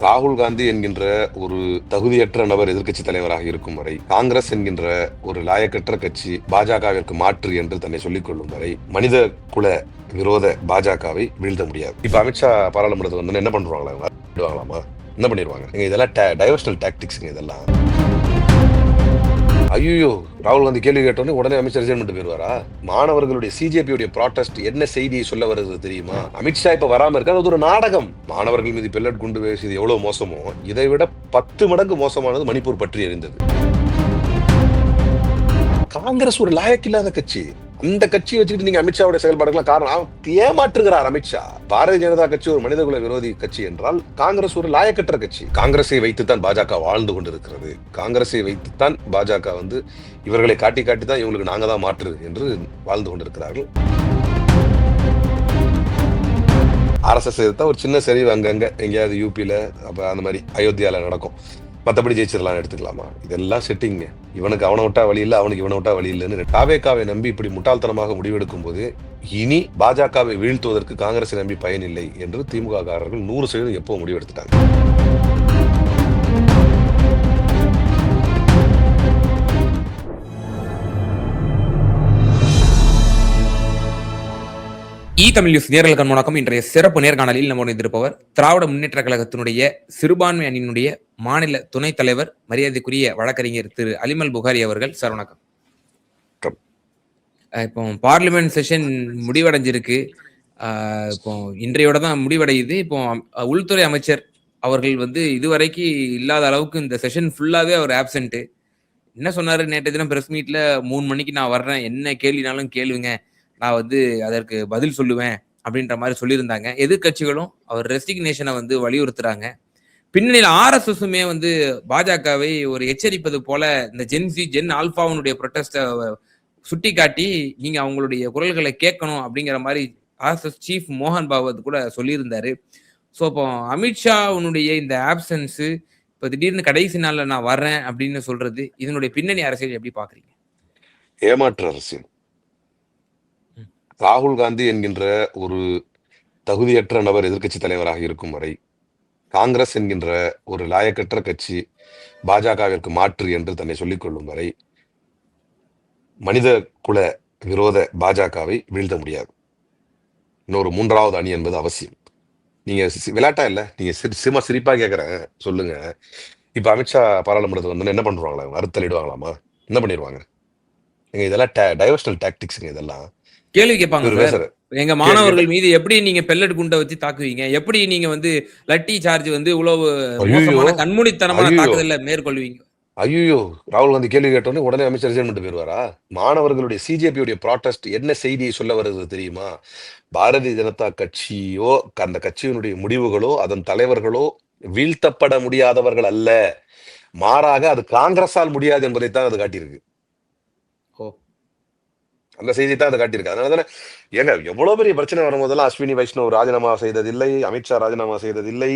ராகுல் காந்தி என்கின்ற ஒரு தகுதியற்ற நபர் எதிர்க்கட்சி தலைவராக இருக்கும் வரை, காங்கிரஸ் என்கின்ற ஒரு லாயக்கற்ற கட்சி பாஜகவிற்கு மாற்று என்று தன்னை சொல்லிக் கொள்ளும் வரை மனித குல விரோத பாஜகவை வீழ்த்த முடியாது. இப்ப அமித்ஷா பாராளுமன்றத்துக்கு வந்து என்ன பண்ணுவாங்களாமா? என்ன பண்ணிடுவாங்க? இதெல்லாம் டைவர்ஷனல் டாக்டிக்ஸ் இதெல்லாம். ஐயோ, ராகுல் காந்தி கேள்வி கேட்டோன்னே உடனே அமித்ஷா ரிசைன் பண்ணிட்டு போயிருவாரா? மாணவர்களுடைய சிஜேபியுடைய ப்ராட்டஸ்ட் என்ன செய்தியை சொல்ல வருது தெரியுமா? அமித்ஷா இப்ப வராம இருக்காது, அது ஒரு நாடகம். மாணவர்கள் மீது பெல்லட் குண்டு வீசியது எவ்வளவு மோசமோ, இதை விட 10 மடங்கு மோசமானது மணிப்பூர் பற்றி எரிந்தது. காங்கிரஸ் ஒரு லாயக்கில்லாத கட்சி. அந்த கட்சியை வச்சுக்கிட்டு நீங்க அமித்ஷாவுடைய செயல்பாடுகள் காரணம் ஏமாற்றுகிறார் அமித்ஷா. பாரதிய ஜனதா கட்சி ஒரு மனிதகுல விரோதி கட்சி என்றால் காங்கிரஸ் ஒரு லாயக்கற்ற கட்சி. காங்கிரஸை வைத்துத்தான் பாஜக வாழ்ந்து கொண்டிருக்கிறது. காங்கிரஸை வைத்துத்தான் பாஜக வந்து இவர்களை காட்டி தான் இவங்களுக்கு நாங்க தான் மாற்று என்று வாழ்ந்து கொண்டிருக்கிறார்கள். RSS எடுத்தா ஒரு சின்ன சரிவு அங்கங்க எங்கேயாவது யூபியில அப்ப அந்த மாதிரி அயோத்தியால நடக்கும். மற்றபடி ஜெயிச்சிடலாம் எடுத்துக்கலாமா? இதெல்லாம் செட்டிங்க. இவனுக்கு அவனை விட்டா வழி இல்லை, அவனுக்கு இவனை விட்டா வழி இல்லைன்னு தாவேகாவை நம்பி இப்படி முட்டாள்தனமாக முடிவெடுக்கும் போது இனி பாஜகவை வீழ்த்துவதற்கு காங்கிரஸை நம்பி பயனில்லை என்று திமுக காரர்கள் 100% எப்போ முடிவெடுத்துட்டாங்க. தமிழ் நியூஸ் நேரல் கண்முணக்கம். இன்றைய சிறப்பு நேர்காணலில் நம்ம இருப்பவர் திராவிட முன்னேற்ற கழகத்தினுடைய சிறுபான்மை அணியினுடைய மாநில துணைத் தலைவர், மரியாதைக்குரிய வழக்கறிஞர் திரு அலிமல் புகாரி அவர்கள். சார் வணக்கம். இப்போ பார்லிமெண்ட் செஷன் முடிவடைஞ்சிருக்கு. இப்போ இன்றையோட தான் முடிவடையுது. இப்போ உள்துறை அமைச்சர் அவர்கள் வந்து இதுவரைக்கு இல்லாத அளவுக்கு இந்த செஷன் ஃபுல்லாவே அவர் ஆப்சென்ட். என்ன சொன்னாரு நேற்று தினம் பிரஸ் மீட்ல, 3 மணிக்கு நான் வர்றேன், என்ன கேள்வினாலும் கேளுங்க, நான் வந்து அதற்கு பதில் சொல்லுவேன் அப்படின்ற மாதிரி சொல்லியிருந்தாங்க. எதிர்கட்சிகளும் அவர் ரெசிக்னேஷனை வந்து வலியுறுத்துறாங்க. பின்னணியில் RSSமே வந்து பாஜகவை ஒரு எச்சரிப்பது போல இந்த ஜென் ஆல்பாவுடைய ப்ரொட்டஸ்ட சுட்டி காட்டி நீங்க அவங்களுடைய குரல்களை கேட்கணும் அப்படிங்கிற மாதிரி RSS சீஃப் மோகன் பாகவத் கூட சொல்லியிருந்தாரு. ஸோ இப்போ அமித்ஷாவுடைய இந்த ஆப்சன்ஸ், இப்போ திடீர்னு கடைசி நாள்ல நான் வர்றேன் அப்படின்னு சொல்றது, இதனுடைய பின்னணி அரசியல் எப்படி பாக்குறீங்க? ஏமாற்று அரசியல். ராகுல் காந்தி என்கின்ற ஒரு தகுதியற்ற நபர் எதிர்க்கட்சி தலைவராக இருக்கும் வரை, காங்கிரஸ் என்கின்ற ஒரு லாயக்கற்ற கட்சி பாஜகவிற்கு மாற்று என்று தன்னை சொல்லிக் கொள்ளும் வரை மனித குல விரோத பாஜகவை வீழ்த்த முடியாது. இன்னொரு 3வது அணி என்பது அவசியம். நீங்க விளையாட்டா இல்ல, நீங்க சிரிமா சிரிப்பா கேட்கறேன், சொல்லுங்க. இப்ப அமித்ஷா பாராளுமன்றத்துக்கு வந்து என்ன பண்ணுவாங்களா? அறுத்தலிடுவாங்களாமா? என்ன பண்ணிடுவாங்க? இதெல்லாம் டைவர்ஷனல் டாக்டிக்ஸ் இதெல்லாம். கேள்வி கேட்பாங்க, எங்க மாணவர்கள் மீது எப்படி நீங்க பெல்லட் குண்டை வச்சு தாக்குவீங்க? எப்படி நீங்க வந்து லட்டி சார்ஜ் வந்து இவ்வளவு மோசமான கண்மூடித்தனமான தாக்குதல்ல மேற்கொள்வீங்க? ஐயோ, ராகுல் காந்தி கேள்வி கேட்டோன்னே உடனே அமைச்சர் ரிசைன் பண்ணிட்டு போயிருவாரா? மாணவர்களுடைய சிஜேபியுடைய ப்ராட்டஸ்ட் என்ன செய்தியை சொல்ல வருது தெரியுமா? பாரதிய ஜனதா கட்சியோ அந்த கட்சியினுடைய முடிவுகளோ அதன் தலைவர்களோ வீழ்த்தப்பட முடியாதவர்கள் அல்ல, மாறாக அது காங்கிரஸால் முடியாது என்பதைத்தான் அது காட்டியிருக்கு. அந்த செய்தி தான் அதை காட்டியிருக்கு. அதனாலதானே ஏங்க எவ்வளவு பெரிய பிரச்சனை வரும்போதெல்லாம் அஸ்வினி வைஷ்ணவ் ராஜினாமா செய்ததில்லை, அமித்ஷா ராஜினாமா செய்ததில்லை,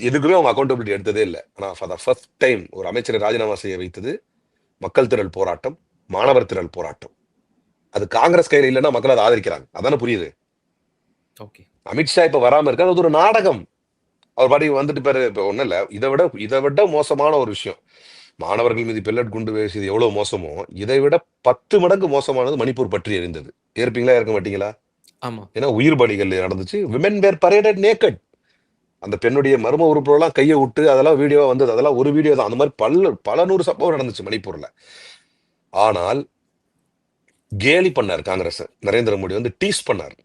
எதுக்குமே அவங்க அக்கௌண்டபிலிட்டி எடுத்ததே இல்லை. ஆனா ஃபார் த ஃபர்ஸ்ட் டைம் ஒரு அமைச்சரை ராஜினாமா செய்ய வைத்தது மக்கள் திரள் போராட்டம், மாணவர் திரள் போராட்டம். அது காங்கிரஸ் கையில இல்லைன்னா மக்கள் அதை ஆதரிக்கிறாங்க. அதானே புரியுது. அமித்ஷா இப்ப வராம இருக்காது, அது ஒரு நாடகம். அவர் பாடி வந்துட்டு பேரு இப்ப ஒண்ணும் இல்ல. இதை விட மோசமான ஒரு விஷயம், மாணவர்கள் மீது பெல்லட் குண்டு வீசியது எவ்வளவு மோசமோ, இதை விட 10 மடங்கு மோசமானது மணிப்பூர் பற்றி எரிந்தது. ஏற்பீங்களா இருக்க மாட்டீங்களா? ஏன்னா உயிர் பலிகள் நடந்துச்சு. விமென் வேர் பரேடட் நேக்கட். அந்த பெண்ணுடைய மர்ம உறுப்புலாம் கையை விட்டு அதெல்லாம் வீடியோவா வந்தது. அதெல்லாம் ஒரு வீடியோ தான். அந்த மாதிரி பல 100 சம்பவம் நடந்துச்சு மணிப்பூர்ல. ஆனால் கேலி பண்ணார் காங்கிரஸ். நரேந்திர மோடி வந்து டீஸ் பண்ணார்.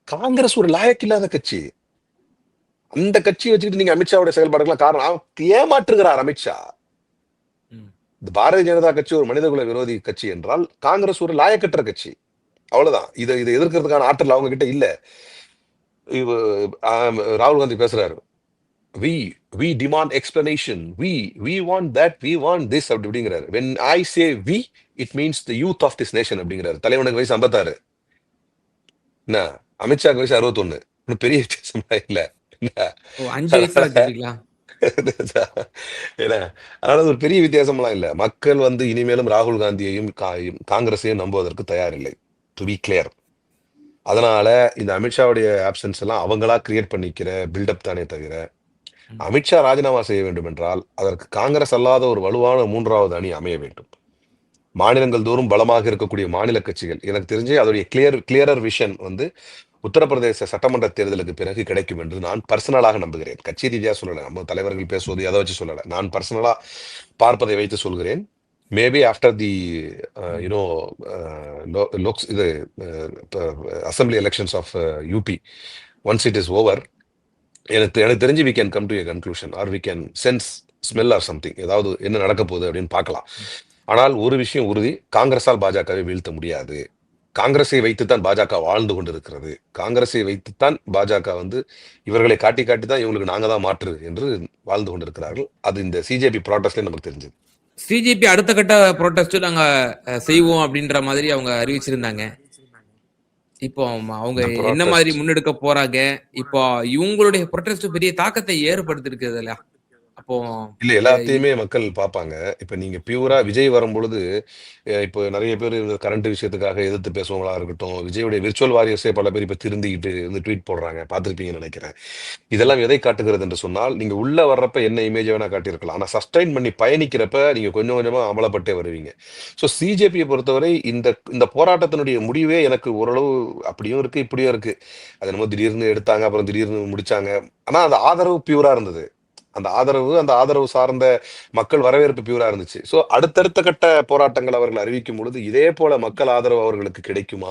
காங்கிரஸ் ஒரு லாயக்கில்லாத கட்சி. அந்த கட்சியை வச்சுக்கிட்டு நீங்க அமித்ஷாவுடைய செயல்பாடுகள் காரணம் ஏமாற்றுகிறார் அமித்ஷா. பாரதிய ஜனதா கட்சி ஒரு மனிதகுல விரோதி கட்சி என்றால் காங்கிரஸ் ஒரு லாயக்கற்ற கட்சி. அவ்வளவுதான். இதை எதிர்க்கிறதுக்கான ஆற்றல் அவங்க கிட்ட இல்ல. ராகுல் காந்தி பேசுறாரு, we demand explanation, we want that, we want this அப்படிங்கிறாரு. when I say we, it means the youth of this nation அப்படிங்கிறாரு. தலைவனுக்கு வயசு 56, என்ன அமித்ஷாக்கு வயசு 61. பெரிய வித்தியாசமா இல்ல. அதனால ஒரு பெரிய வித்தியாசம்லாம் இல்ல. மக்கள் வந்து இனிமேலும் ராகுல் காந்தியையும் காங்கிரஸையும் நம்புவதற்கு தயாரில்லை, டு பி கிளியர். அதனால இந்த அமித்ஷாவுடைய ஆப்சன்ஸ் எல்லாம் அவங்களா கிரியேட் பண்ணிக்கிற பில்டப் தானே தவிர அமித்ஷா ராஜினாமா செய்ய வேண்டும் என்றால் அதற்கு காங்கிரஸ் அல்லாத ஒரு வலுவான மூன்றாவது அணி அமைய வேண்டும். மாநிலங்கள் தோறும் பலமாக இருக்கக்கூடிய மாநில கட்சிகள், எனக்கு தெரிஞ்சு அதோடைய கிளியரர் விஷன் வந்து உத்தரப்பிரதேச சட்டமன்ற தேர்தலுக்கு பிறகு கிடைக்கும் என்று நான் பர்சனலாக நம்புகிறேன். கட்சி ரீதியா சொல்லல, நம்ம தலைவர்கள் பேசுவது அதை வச்சு சொல்லல, நான் பர்சனலா பார்ப்பதை வைத்து சொல்கிறேன். Maybe after the you know looks இது assembly elections of UP, once it is over, எனக்கு தெரிஞ்சு we can come to a conclusion or we can sense smell or something, ஏதாவது என்ன நடக்க போகுது அப்படின்னு பார்க்கலாம். ஆனால் ஒரு விஷயம் உறுதி, காங்கிரஸால் பாஜகவை வீழ்த்த முடியாது. காங்கிரஸை வைத்துத்தான் பாஜக வாழ்ந்து கொண்டிருக்கிறது. காங்கிரஸை வைத்துத்தான் பாஜக வந்து இவர்களை காட்டி காட்டி தான் இவங்களுக்கு நாங்க தான் மாற்று என்று வாழ்ந்து கொண்டிருக்கிறார்கள். அது இந்த சிஜேபி ப்ராட்டஸ்ட்ல நமக்கு தெரிஞ்சது. சிஜேபி அடுத்த கட்ட ப்ரொடெஸ்ட் நாங்க செய்வோம் அப்படின்ற மாதிரி அவங்க அறிவிச்சிருந்தாங்க. இப்போ அவங்க என்ன மாதிரி முன்னெடுக்க போறாங்க? இப்போ இவங்களுடைய ப்ரொடெஸ்ட் பெரிய தாக்கத்தை ஏற்படுத்திருக்கு இல்லையா? அப்போ இல்ல, எல்லாத்தையுமே மக்கள் பார்ப்பாங்க. இப்ப நீங்க பியூரா விஜய் வரும்பொழுது இப்போ நிறைய பேர் கரண்ட் விஷயத்துக்காக எதிர்த்து பேசுவவங்களா இருக்கட்டும், விஜயுடைய விர்ச்சுவல் வாரியர்ஸே பல பேர் இப்ப திருந்திக்கிட்டு வந்து ட்வீட் போடுறாங்க, பார்த்திருப்பீங்கன்னு நினைக்கிறேன். இதெல்லாம் எதை காட்டுகிறது என்று சொன்னால், நீங்க உள்ள வர்றப்ப என்ன இமேஜ் வேணா காட்டியிருக்கலாம், ஆனா சஸ்டைன் பண்ணி பயணிக்கிறப்ப நீங்க கொஞ்சம் கொஞ்சமா அமலப்பட்டே வருவீங்க. ஸோ சிஜேபியை பொறுத்தவரை இந்த போராட்டத்தினுடைய முடிவே எனக்கு ஓரளவு அப்படியும் இருக்கு இப்படியும் இருக்கு. அது நம்ம திடீர்னு எடுத்தாங்க, அப்புறம் திடீர்னு முடிச்சாங்க. ஆனா அந்த ஆதரவு பியூரா இருந்தது. அந்த ஆதரவு சார்ந்த மக்கள் வரவேற்பு பியூரா இருந்துச்சு. ஸோ அடுத்தடுத்த கட்ட போராட்டங்கள் அவர்கள் அறிவிக்கும் பொழுது இதே போல மக்கள் ஆதரவு அவர்களுக்கு கிடைக்குமா,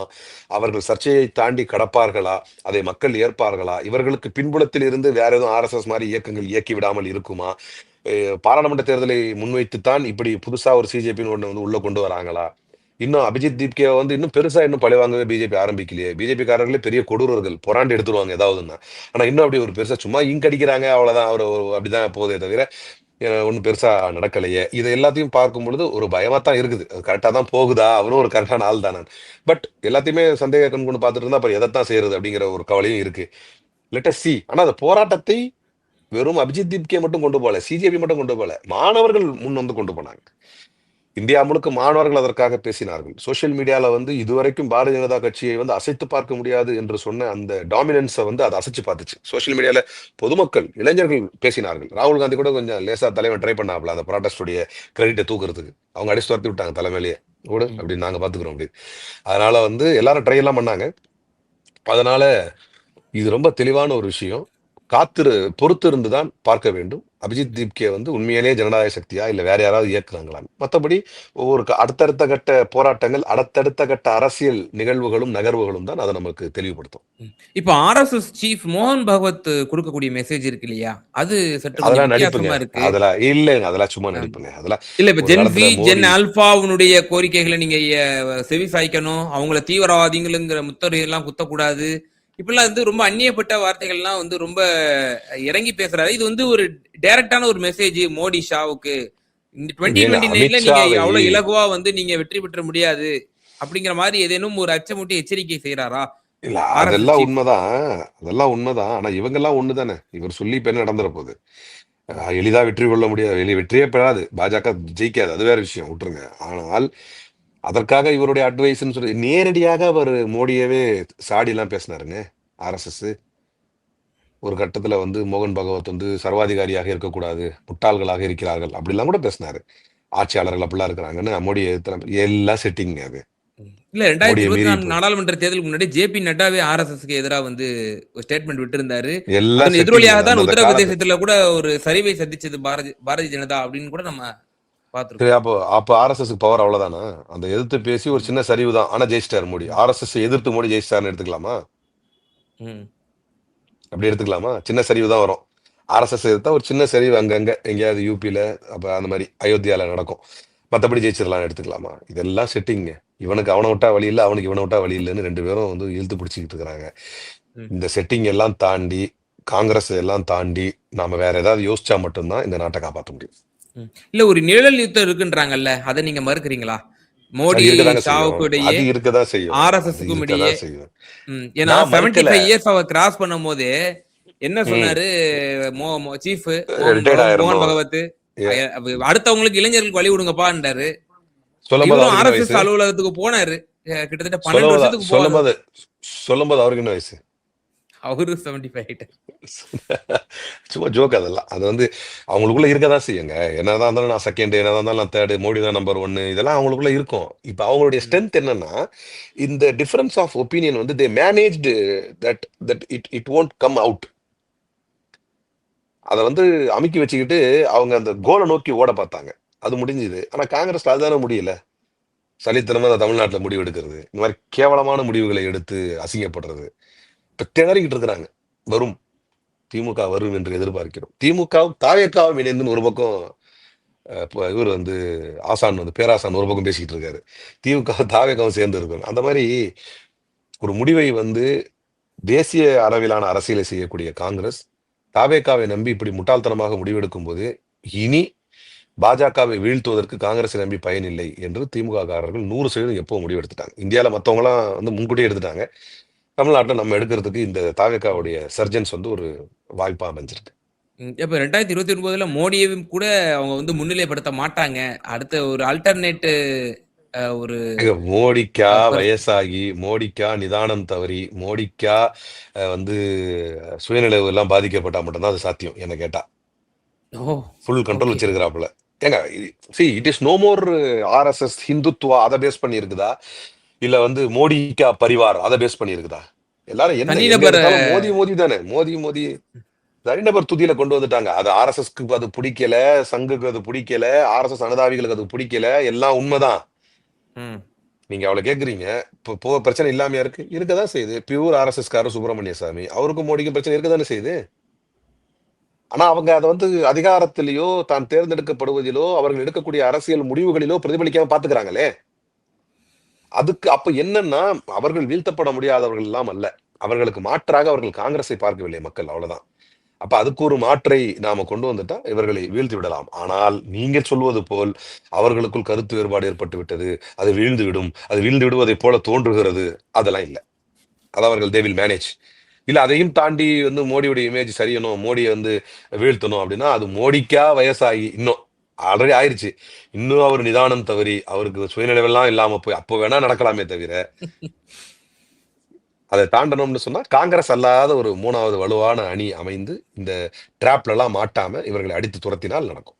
அவர்கள் சர்ச்சையை தாண்டி கடப்பார்களா, அதை மக்கள் ஏற்பார்களா, இவர்களுக்கு பின்புலத்தில் இருந்து வேற எதுவும் ஆர்எஸ்எஸ் மாதிரி இயக்கங்கள் இயக்கி விடாமல் இருக்குமா, பாராளுமன்ற தேர்தலை முன்வைத்துத்தான் இப்படி புதுசா ஒரு சிஜேபின்னு ஒண்ணு வந்து உள்ள கொண்டு வராங்களா, இன்னும் அபிஜித் தீப்கே வந்து இன்னும் பெருசா இன்னும் பழிவாங்கவே பிஜேபி ஆரம்பிக்கலையே, பிஜேபி காரர்களே பெரிய கொடூரர்கள், புறாண்டு எடுத்துருவாங்க ஏதாவதுன்னா. ஆனா இன்னும் அப்படி ஒரு பெருசா சும்மா இங்க அடிக்கிறாங்க அவ்வளவுதான், அவர் அப்படிதான் போதே தவிர ஒன்றும் பெருசா நடக்கலையே. இதை எல்லாத்தையும் பார்க்கும் பொழுது ஒரு பயமா தான் இருக்குது. அது கரெக்டா தான் போகுதா, அவரும் ஒரு கரெக்டான ஆள் தானே. பட் எல்லாத்தையுமே சந்தேக கண் கொண்டு பார்த்துட்டு இருந்தா அப்புறம் எதைத்தான் செய்யறது அப்படிங்கிற ஒரு கவலையும் இருக்கு. Let us see. ஆனா அந்த போராட்டத்தை வெறும் அபிஜித் தீப்கே மட்டும் கொண்டு போகல, சிஜேபி மட்டும் கொண்டு போகல, மாணவர்கள் முன் வந்து கொண்டு போனாங்க. இந்தியா முழுக்க மாணவர்கள் அதற்காக பேசினார்கள். சோசியல் மீடியால வந்து இதுவரைக்கும் பாரதிய ஜனதா கட்சியை வந்து அசைத்து பார்க்க முடியாது என்று சொன்ன அந்த டாமினன்ஸை வந்து அதை அசைச்சு பார்த்துச்சு. சோசியல் மீடியால பொதுமக்கள், இளைஞர்கள் பேசினார்கள். ராகுல் காந்தி கூட கொஞ்சம் லேசா தலைவன் ட்ரை பண்ணாப்ல அந்த ப்ராட்டஸ்டுடைய கிரெடிட்டை தூக்குறதுக்கு. அவங்க அடிச்சு துரத்தி விட்டாங்க தலைமையிலேயே, ஓடு அப்படின்னு நாங்க பாத்துக்கிறோம் அப்படி. அதனால வந்து எல்லாரும் ட்ரை எல்லாம் பண்ணாங்க. அதனால இது ரொம்ப தெளிவான ஒரு விஷயம். பொறுத்து இருந்துதான் பார்க்க வேண்டும். அபிஜித் தீப்கே வந்து உண்மையிலேயே ஜனநாயக சக்தியா இல்ல வேற யாராவது இயக்குறாங்களான்னு. மற்றபடி ஒவ்வொரு அடுத்தடுத்த கட்ட போராட்டங்கள், அடுத்தடுத்த கட்ட அரசியல் நிகழ்வுகளும் நகர்வுகளும் தான் அதை நமக்கு தெளிவுபடுத்தும். இப்போ ஆர்எஸ்எஸ் சீஃப் மோகன் பகவத் கொடுக்கக்கூடிய மெசேஜ் இருக்கு இல்லையா, அது சற்று அதெல்லாம் நடிப்புங்க, வித்தியாசமா இருக்கு. அதெல்லாம் இல்லைங்க, அதெல்லாம் சும்மா நடிப்புங்க. அதெல்லாம் இல்ல இப்ப ஒரு ஜென் காலத்துல ஜி ஜென் மோடி ஆல்பாவுடைய கோரிக்கைகளை நீங்க செவி சாய்க்கணும், அவங்கள தீவிரவாதிகளுங்கிற முத்திரை எல்லாம் குத்தக்கூடாது, இப்பெல்லாம் வந்து ரொம்ப அந்நியப்பட்ட வார்த்தைகள்லாம் வந்து ரொம்ப இறங்கி பேசுறாரு. இது வந்து ஒரு டைரக்டான ஒரு மெசேஜ் மோடி ஷாவுக்கு. இந்த ஏங்க 2029ல நீங்க அமித்ஷாவை அவ்வளவு இலகுவா வந்து நீங்க வெற்றி பெற்ற முடியாது அப்படிங்கிற மாதிரி ஏதேனும் ஒரு அச்சமூட்டி எச்சரிக்கை செய்யறாரா இல்ல, ஆர்எஸ்எஸ் அதெல்லாம் சீஃப்? உண்மைதான், அதெல்லாம் உண்மைதான். ஆனா இவங்க எல்லாம் ஒண்ணுதானே. இவர் சொல்லி இப்ப என்ன நடந்துற போகுது? எளிதா வெற்றி கொள்ள முடியாது, வெற்றியே பெறாது, பாஜக ஜெயிக்காது, அது வேற விஷயம், விட்டுருங்க. ஆனால் அதற்காக இவருடைய அட்வைஸ்ன்னு சொல்லி நேரடியாக அவர் மோடியவே சாடி எல்லாம் பேசினாருங்க. ஆர்எஸ்எஸ் ஒரு கட்டத்துல வந்து மோகன் பகவத் வந்து சர்வாதிகாரியாக இருக்கக்கூடாது, முட்டாள்களாக இருக்கிறார்கள் அப்படிலாம் கூட பேசினாரு. ஆட்சியாளர்கள் அப்படிலாம் இருக்கிறாங்கன்னு மோடி எல்லாம் செட்டிங்க. அது இல்ல மோடியை மீறி 2024 நாடாளுமன்ற தேர்தலுக்கு முன்னாடி ஜேபி நட்டாவே ஆர்எஸ்எஸ்க்கு எதிராக வந்து ஒரு ஸ்டேட்மெண்ட் விட்டிருந்தாரு. எல்லாம் அதன் செட்டிங்க. எதிரொலியாக தான் அந்த காலத்து உத்தரப்பிரதேசத்துல கூட ஒரு சரிவை சந்திச்சது பாரதிய ஜனதா அப்படின்னு கூட நம்ம சரி, பார்த்திருக்கோம். அப்போ ஆர்எஸ்எஸ் பவர் அவ்வளவுதானா? அந்த எதிர்த்து பேசி ஒரு சின்ன சரிவு தான், ஆனா ஜெயிச்சிட்டார் மோடி. ஆர்எஸ்எஸ் எதிர்த்து மோடி ஜெயிச்சிட்டாருன்னு எடுத்துக்கலாமா? ம். அப்படி எடுத்துக்கலாமா? சின்ன சரிவு தான் வரும். ஆர்எஸ்எஸ் எடுத்தா ஒரு சின்ன சரிவு அங்கங்க எங்கேயாவது யூபியில, அப்ப அந்த மாதிரி அயோத்தியால நடக்கும். மற்றபடி ஜெயிச்சிடலாம் எடுத்துக்கலாமா? இதெல்லாம் செட்டிங்க. இவனுக்கு அவனை விட்டா வழி இல்லை, அவனுக்கு இவனை விட்டா வழி இல்லைன்னு ரெண்டு பேரும் வந்து இழுத்து பிடிச்சிக்கிட்டு இருக்கிறாங்க. இந்த செட்டிங் எல்லாம் தாண்டி, காங்கிரஸ் எல்லாம் தாண்டி நாம வேற ஏதாவது யோசிச்சா மட்டும்தான் இந்த நாட்டை காப்பாற்ற முடியும். இல்ல ஒரு நிழல் யுத்தம் இருக்குன்றாங்கல்ல, அதை நீங்க மறுக்கிறீங்களா? மோடி அது இருக்கதாங்க செய்யும், ஷாவுக்கு இடையே அது இருக்கதான் செய்யும், அது ஆர்எஸ்எஸ்க்கும் இடையே. இருக்கதான் செய்யும். ஏன்னா நான் மறுக்கல, 75 இயர்ஸ் அவர் கிராஸ் பண்ணும் போது என்ன சொன்னாரு சீஃப் ரிட்டையர்ட் மோகன் ஆயிரணும். பகவத், அடுத்தவங்களுக்கு இளைஞர்களுக்கு வழி விடுங்கப்பான்றாரு. சொல்லும்போது இவரும் அவருக்கு என்ன ஆர்எஸ்எஸ் வயசு? அலுவலகத்துக்கு போனாரு, கிட்டத்தட்ட 12 வருஷத்துக்கு போனாரு. சொல்லும்போது அவருக்கு என்ன வயசு? அவரு 75 ஆயிட்டார். சும்மா ஜோக் அதெல்லாம். அது வந்து அவங்களுக்குள்ள இருக்கதான் செய்யுங்க. என்னதான் இருந்தாலும் நான் செகண்ட், என்னதான் இருந்தாலும் நான் தேர்டு, மோடி தான் நம்பர் 1 இதெல்லாம் அவங்களுக்குள்ள இருக்கும். இப்ப அவங்களுடைய ம். ஸ்ட்ரென்த் என்னன்னா, இந்த டிஃபரன்ஸ் ஆஃப் ஒப்பீனியன் வந்து they managed that that it it won't come out. அத வந்து அமுக்கி வச்சுக்கிட்டு அவங்க அந்த கோல நோக்கி ஓட பார்த்தாங்க. அது முடிஞ்சுது. ஆனா காங்கிரஸ்ல அதுதானே முடியல. சலித்தனமா அந்த தமிழ்நாட்டுல முடிவு எடுக்கிறது. இந்த மாரி கேவலமான முடிவுகளை எடுத்து அசிங்கப்படுறது. இப்ப திணறிக்கிட்டு இருக்கிறாங்க. வரும். திமுக வரும் என்று எதிர்பார்க்கிறோம். திமுகவும் தாவேக்காவும் இணைந்துன்னு ஒரு பக்கம் இப்ப இவர் வந்து ஆசான் வந்து பேராசான் ஒரு பக்கம் பேசிக்கிட்டு இருக்காரு. திமுக தாவேக்காவும் சேர்ந்து இருக்கணும். அந்த மாரி ஒரு முடிவை வந்து தேசிய அளவிலான அரசியலை செய்யக்கூடிய காங்கிரஸ், தாவேக்காவை நம்பி இப்படி முட்டாள்தனமாக முடிவெடுக்கும்போது, இனி பாஜகவை வீழ்த்துவதற்கு காங்கிரஸை நம்பி பயனில்லை என்று திமுக காரர்கள் 100% எப்போ முடிவெடுத்துட்டாங்க. இந்தியால மத்தவங்கலாம் வந்து முன்கூட்டியே எடுத்துட்டாங்க. தமிழ்நாட்டுல நம்ம எடுக்கிறதுக்கு இந்த தாவேக்காவுடைய சர்ஜன்ஸ் வந்து ஒரு வாய்ப்பா அமைஞ்சிருக்கு. இப்ப 2029ல மோடியவும் கூட அவங்க வந்து முன்னிலைப்படுத்த மாட்டாங்க. அடுத்த ஒரு ஆல்டர்னேட் ஒரு ஏங்க மோடிக்கா பர்ஸ் வயசாகி, மோடிக்கா நிதானம் தவறி, மோடிக்கா வந்து சுயநினைவு எல்லாம் பாதிக்கப்பட்டா மட்டும் தான் அது சாத்தியம் என்ன கேட்டா. ஓ! Full control okay. வச்சிருக்கிறாப்புல. ஏங்க it is no more RSS Hindutva அத பேஸ் பண்ணி இருக்குதா? இல்ல வந்து மோடிக்கா பரிவார் அத பேஸ் பண்ணி இருக்குதா? எல்லாரும் என்ன எங்க தனிநபர எடுத்தாலும் மோதி மோதி தானே. மோதி மோதி தனிநபர் துதியில கொண்டு வந்துட்டாங்க. அது ஆர்எஸ்எஸ்க்கு அது பிடிக்கல, சங்குக்கு அது பிடிக்கல, ஆர்எஸ்எஸ் அனுதாபிகளுக்கு அது பிடிக்கல. எல்லாம் உண்மைதான். ம். நீங்க அவள கேட்குறீங்க. இப்போ பிரச்சனை இல்லாமையா இருக்கு? இருக்கதான் செய்யுது. பியூர் ஆர்எஸ்எஸ் காரர் சுப்பிரமணிய சாமி. அவருக்கும் மோடிக்கும் பிரச்சனை இருக்கதானே செய்யுது. ஆனா அவங்க அத வந்து அதிகாரத்திலயோ, தான் தேர்ந்தெடுக்கப்படுவதிலோ, அவர்கள் எடுக்கக்கூடிய அரசியல் முடிவுகளிலோ பிரதிபலிக்காம பாத்துக்கிறாங்களே. அதுக்கு அப்ப என்னன்னா, அவர்கள் வீழ்த்தப்பட முடியாதவர்கள் எல்லாம் அல்ல. அவர்களுக்கு மாற்றாக அவர்கள் காங்கிரஸை பார்க்கவில்லை மக்கள். அவ்வளவுதான். அப்ப அதுக்கு ஒரு மாற்றை நாம கொண்டு வந்துட்டா இவர்களை வீழ்த்தி விடலாம். ஆனால் நீங்க சொல்வது போல் அவர்களுக்குள் கருத்து வேறுபாடு ஏற்பட்டு விட்டது. அது வீழ்ந்து விடும். அது வீழ்ந்து விடுவதைப் போல தோன்றுகிறது. அதெல்லாம் இல்ல. அத அவர்கள் தே வில் மேனேஜ். இல்ல அதையும் தாண்டி வந்து மோடியுடைய இமேஜ் சரியணும், மோடிய வந்து வீழ்த்தணும் அப்படின்னா, அது மோடிக்கா வயசாகி இன்னும் ஆல்ரெடி ஆயிருச்சு. இன்னும் அவர் நிதானம் தவறி, அவருக்கு சுயநினைவெல்லாம் இல்லாம போய் அப்போ வேணா நடக்கலாமே தவிர, அதை தாண்டணும்னு சொன்னா காங்கிரஸ் அல்லாத ஒரு 3வது வலுவான அணி அமைந்து இந்த டிராப்ல எல்லாம் மாட்டாம இவர்களை அடித்து துரத்தினால் நடக்கும்.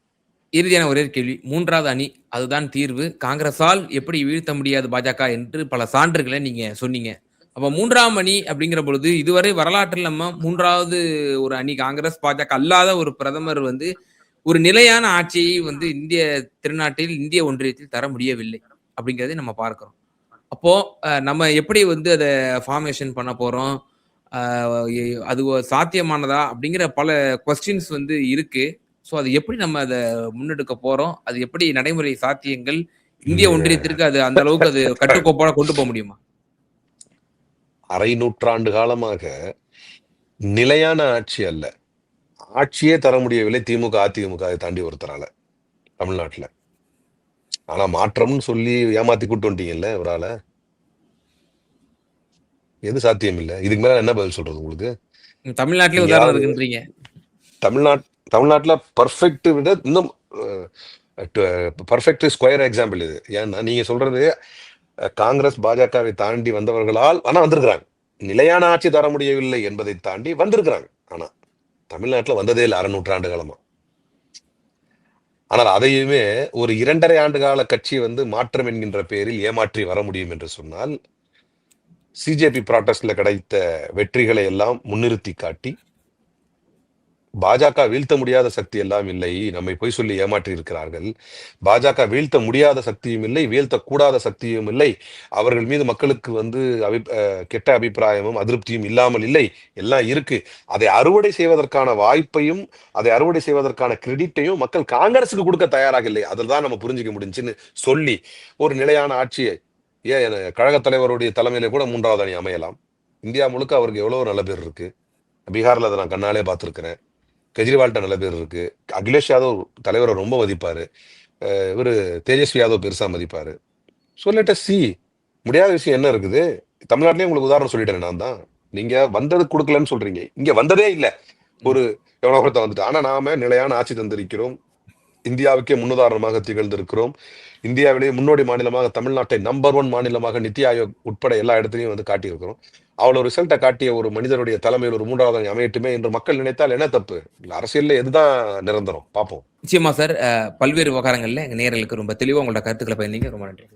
இறுதியான ஒரே ஒரு கேள்வி. 3வது அணி அதுதான் தீர்வு. காங்கிரஸால் எப்படி வீழ்த்த முடியாது பாஜக என்று பல சான்றுகள நீங்க சொன்னீங்க. அப்ப 3ஆம் அணி அப்படிங்கிற பொழுது, இதுவரை வரலாற்றில் நம்ம 3வது ஒரு அணி காங்கிரஸ், பாஜக அல்லாத ஒரு பிரதமர் வந்து ஒரு நிலையான ஆட்சியை வந்து இந்திய திருநாட்டில், இந்திய ஒன்றியத்தில் தர முடியவில்லை. அப்படிங்கிறதை நம்ம பார்க்கிறோம். அப்போ நம்ம எப்படி வந்து அத ஃபார்மேஷன் பண்ண போறோம்? அ எ அது சாத்தியமானதா? அப்படிங்கிற பல கொஸ்டின்ஸ் வந்து இருக்கு. ஸோ அது எப்படி நம்ம அத முன்னெடுக்க போறோம்? அது எப்படி நடைமுறை சாத்தியங்கள்? இந்திய நீங்க ஒன்றியத்திற்கு அது அந்த அளவுக்கு அது கட்டுக்கோப்போட கொண்டு போ முடியுமா? அரை நூற்றாண்டு காலமாக நிலையான ஆட்சி அல்ல. ஆட்சியே தர முடியவில்லை திமுக, அதிமுக அதை தாண்டி ஒருத்தரால தமிழ்நாட்டுல. ஆனா மாற்றம்னு சொல்லி ஏமாத்தி கூட்டு வந்துட்டீங்கல்ல ஒரு ஆள. எது சாத்தியம் இல்ல. இதுக்கு மேல என்ன பதில் சொல்றது உங்களுக்கு? தமிழ்நாட்டிலே உதாரணம் நீங்கயாவது இருக்குன்றீங்க. தமிழ்நாட் தமிழ்நாட்டுல பெர்ஃபெக்ட் விட இன்னும் பெர்ஃபெக்ட் ஸ்கொயர் எக்ஸாம்பிள் இது. ஏன்னா நீங்க சொல்றது காங்கிரஸ், பாஜகவை தாண்டி வந்தவர்களால் ஆனா வந்திருக்கிறாங்க. நிலையான ஆட்சி தர முடியவில்லை என்பதை தாண்டி வந்திருக்கிறாங்க. ஆனா தமிழ்நாட்டுல வந்ததே இல்லை 6 நூற்றாண்டு காலமா. ஆனால் அதையுமே ஒரு 2½ ஆண்டு கால கட்சி வந்து மாற்றம் என்கின்ற பெயரில் ஏமாற்றி வர முடியும் என்று சொன்னால் சிஜேபி ப்ராட்டஸ்ட்ல கிடைத்த வெற்றிகளை எல்லாம் முன்னிறுத்தி காட்டி பாஜக வீழ்த்த முடியாத சக்தி எல்லாம் இல்லை, நம்மை பொய் சொல்லி ஏமாற்றி இருக்கிறார்கள். பாஜக வீழ்த்த முடியாத சக்தியும் இல்லை, வீழ்த்தக்கூடாத சக்தியும் இல்லை. அவர்கள் மீது மக்களுக்கு வந்து கெட்ட அபிப்பிராயமும் அதிருப்தியும் இல்லாமல் இல்லை, எல்லாம் இருக்கு. அதை அறுவடை செய்வதற்கான வாய்ப்பையும் அதை அறுவடை செய்வதற்கான கிரெடிட்டையும் மக்கள் காங்கிரஸுக்கு கொடுக்க தயாராக இல்லை. அதில் தான் நம்ம புரிஞ்சுக்க முடிஞ்சுன்னு சொல்லி ஒரு நிலையான ஆட்சியை ஏன் கழகத் தலைவருடைய தலைமையில கூட 3வது அணி அமையலாம். இந்தியா முழுக்க அவருக்கு எவ்வளவு நல்ல பேர் இருக்கு. பீகார்ல அதை நான் கண்ணாலே பார்த்திருக்கிறேன். கெஜ்ரிவால்கிட்ட நல்ல பேர் இருக்கு. அகிலேஷ் யாதவ் தலைவரை ரொம்ப மதிப்பாரு. இவரு தேஜஸ்வி யாதவ் பெருசா மதிப்பாரு. So let us see. முடியாத விஷயம் என்ன இருக்குது? தமிழ்நாட்டிலேயே உங்களுக்கு உதாரணம் சொல்லிட்டேன் நான் தான். நீங்க வந்தது கொடுக்கலன்னு சொல்றீங்க. இங்க வந்ததே இல்ல. ஒரு எவனோ ஒருத்தன் வந்துட்டு. ஆனா நாம நிலையான ஆட்சி தந்திருக்கிறோம். இந்தியாவுக்கே முன்னுதாரணமாக திகழ்ந்திருக்கிறோம். இந்தியாவிலேயே முன்னோடி மாநிலமாக தமிழ்நாட்டை நம்பர் 1 மாநிலமாக நித்தி ஆயோக் உட்பட எல்லா இடத்துலையும் வந்து காட்டியிருக்கிறோம். அவ்வளோ ரிசல்ட்டை காட்டிய ஒரு மனிதருடைய தலைமையில் ஒரு 3வது அணி அமையட்டுமே என்று மக்கள் நினைத்தால் என்ன தப்பு? அரசியல்ல எதுதான் நிரந்தரம்? பார்ப்போம். நிச்சயமா சார். பல்வேறு விவகாரங்கள்ல எங்க நேயர்களுக்கு ரொம்ப தெளிவா உங்களோட கருத்துக்களை பகிர்ந்தீங்க. ரொம்ப நன்றி.